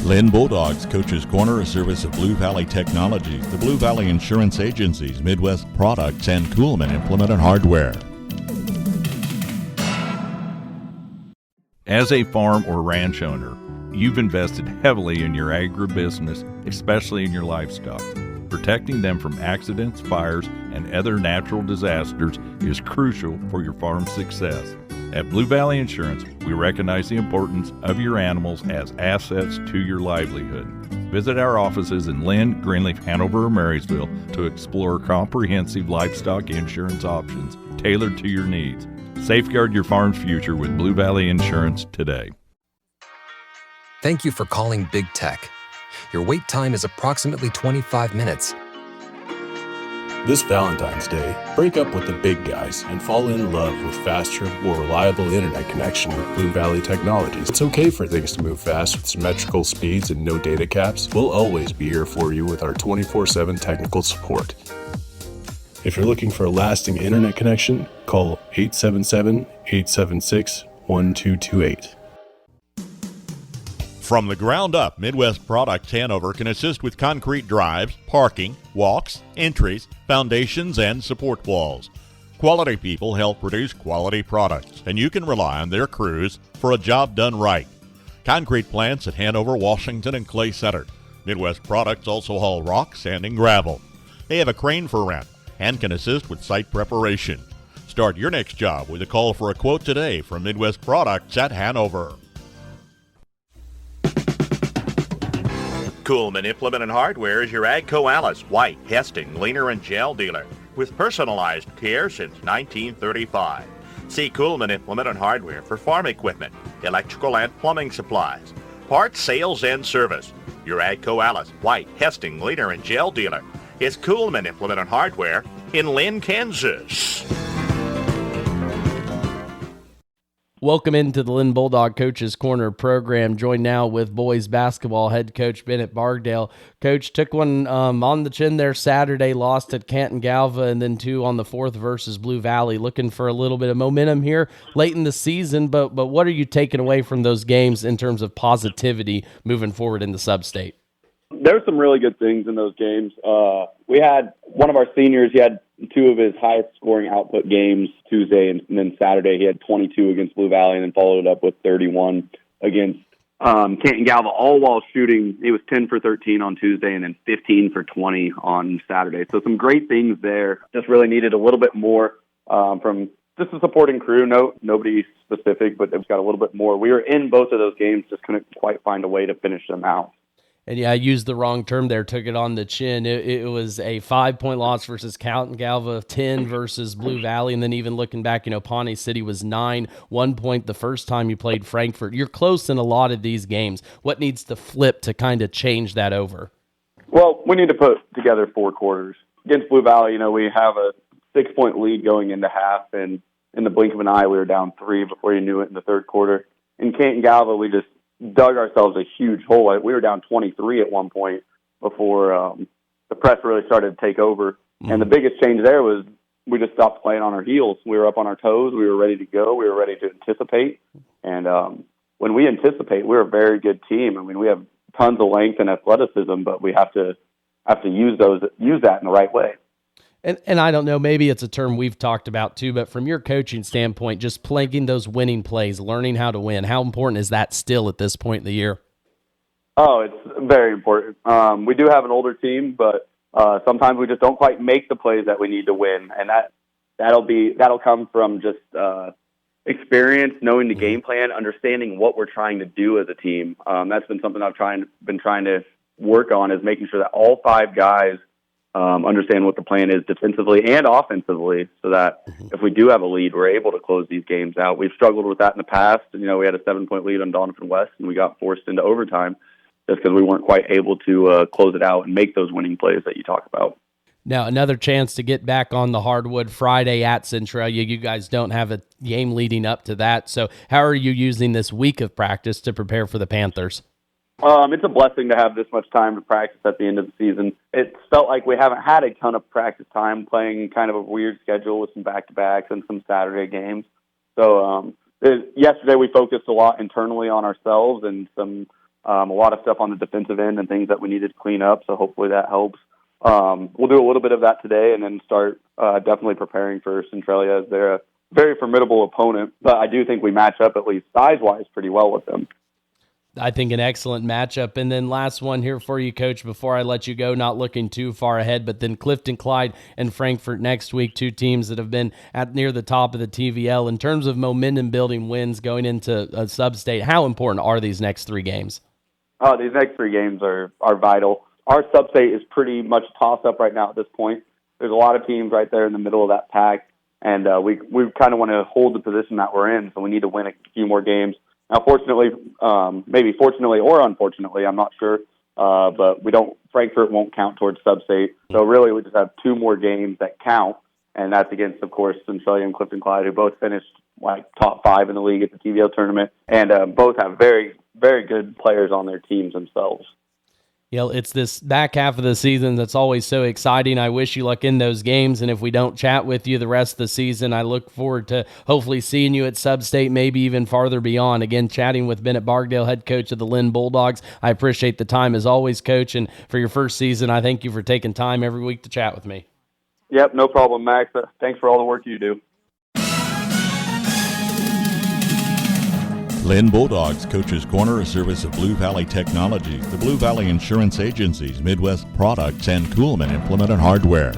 Linn Bulldogs Coach's Corner, a service of Blue Valley Technologies, the Blue Valley Insurance Agencies, Midwest Products, and Kuhlman Implement and Hardware. As a farm or ranch owner, you've invested heavily in your agribusiness, especially in your livestock. Protecting them from accidents, fires, and other natural disasters is crucial for your farm's success. At Blue Valley Insurance, we recognize the importance of your animals as assets to your livelihood. Visit our offices in Linn, Greenleaf, Hanover, or Marysville to explore comprehensive livestock insurance options tailored to your needs. Safeguard your farm's future with Blue Valley Insurance today. Thank you for calling Big Tech. Your wait time is approximately 25 minutes. This Valentine's Day, break up with the big guys and fall in love with faster, more reliable internet connection with Blue Valley Technologies. It's okay for things to move fast with symmetrical speeds and no data caps. We'll always be here for you with our 24/7 technical support. If you're looking for a lasting internet connection, call 877-876-1228. From the ground up, Midwest Products Hanover can assist with concrete drives, parking, walks, entries, foundations, and support walls. Quality people help produce quality products, and you can rely on their crews for a job done right. Concrete plants at Hanover, Washington, and Clay Center. Midwest Products also haul rock, sand, and gravel. They have a crane for rent and can assist with site preparation. Start your next job with a call for a quote today from Midwest Products at Hanover. Kuhlman Implement and Hardware is your AGCO Alice, White, Hesting, Leaner, and Gel dealer with personalized care since 1935. See Kuhlman Implement and Hardware for farm equipment, electrical and plumbing supplies, parts, sales, and service. Your AGCO Alice, White, Hesting, Leaner, and Gel dealer is Kuhlman Implement and Hardware in Linn, Kansas. Welcome into the Linn Bulldog Coach's Corner program. Joined now with boys basketball head coach Bennett Bargdale. Coach took one on the chin there Saturday, lost at Canton Galva, and then two on the fourth versus Blue Valley. Looking for a little bit of momentum here late in the season, but what are you taking away from those games in terms of positivity moving forward in the sub-state? There's some really good things in those games. We had one of our seniors, he had two of his highest scoring output games Tuesday, and then Saturday he had 22 against Blue Valley and then followed it up with 31 against Canton Galva, all while shooting. He was 10 for 13 on Tuesday and then 15 for 20 on Saturday. So some great things there. Just really needed a little bit more from just a supporting crew. Nobody specific, but it's got a little bit more. We were in both of those games, just couldn't quite find a way to finish them out. And yeah, I used the wrong term there, took it on the chin. It was a 5-point loss versus Canton Galva, 10 versus Blue Valley, and then even looking back, Pawnee City was 9, 1 point the first time you played Frankfort. You're close in a lot of these games. What needs to flip to kind of change that over? Well, we need to put together 4 quarters. Against Blue Valley, we have a 6-point lead going into half, and in the blink of an eye, we were down 3 before you knew it in the third quarter. In Canton Galva, we just dug ourselves a huge hole. We were down 23 at one point before the press really started to take over. Mm-hmm. And the biggest change there was we just stopped playing on our heels. We were up on our toes. We were ready to go. We were ready to anticipate. And when we anticipate, we're a very good team. I mean, we have tons of length and athleticism, but we have to use that in the right way. And I don't know, maybe it's a term we've talked about too, but from your coaching standpoint, just playing those winning plays, learning how to win, how important is that still at this point in the year? Oh, it's very important. We do have an older team, but sometimes we just don't quite make the plays that we need to win, and that'll come from just experience, knowing the game plan, understanding what we're trying to do as a team. That's been something I've been trying to work on, is making sure that all 5 guys understand what the plan is defensively and offensively, so that if we do have a lead, we're able to close these games out. We've struggled with that in the past. We had a 7-point lead on Donovan West, and we got forced into overtime just because we weren't quite able to close it out and make those winning plays that you talk about. Now, another chance to get back on the hardwood Friday at Centralia. You guys don't have a game leading up to that, so how are you using this week of practice to prepare for the Panthers? It's a blessing to have this much time to practice at the end of the season. It's felt like we haven't had a ton of practice time, playing kind of a weird schedule with some back-to-backs and some Saturday games. So yesterday we focused a lot internally on ourselves and some a lot of stuff on the defensive end and things that we needed to clean up. So hopefully that helps. We'll do a little bit of that today and then start definitely preparing for Centralia, as they're a very formidable opponent. But I do think we match up, at least size-wise, pretty well with them. I think an excellent matchup. And then last one here for you, Coach, before I let you go, not looking too far ahead, but then Clifton, Clyde, and Frankfort next week, 2 teams that have been at near the top of the TVL. In terms of momentum-building wins going into a sub-state, how important are these next 3 games? These next 3 games are vital. Our sub-state is pretty much a toss-up right now at this point. There's a lot of teams right there in the middle of that pack, and we kind of want to hold the position that we're in, so we need to win a few more games. Now, fortunately, maybe fortunately or unfortunately, I'm not sure, but Frankfurt won't count towards sub-state. So really, we just have 2 more games that count, and that's against, of course, Centralia and Clifton Clyde, who both finished like top 5 in the league at the TVL tournament, and both have very, very good players on their teams themselves. It's this back half of the season that's always so exciting. I wish you luck in those games, and if we don't chat with you the rest of the season, I look forward to hopefully seeing you at Sub-State, maybe even farther beyond. Again, chatting with Bennett Bargdale, head coach of the Linn Bulldogs. I appreciate the time as always, Coach, and for your first season, I thank you for taking time every week to chat with me. Yep, no problem, Max. Thanks for all the work you do. Linn Bulldogs Coach's Corner, a service of Blue Valley Technologies, the Blue Valley Insurance Agencies, Midwest Products, and Kuhlman Implement and Hardware.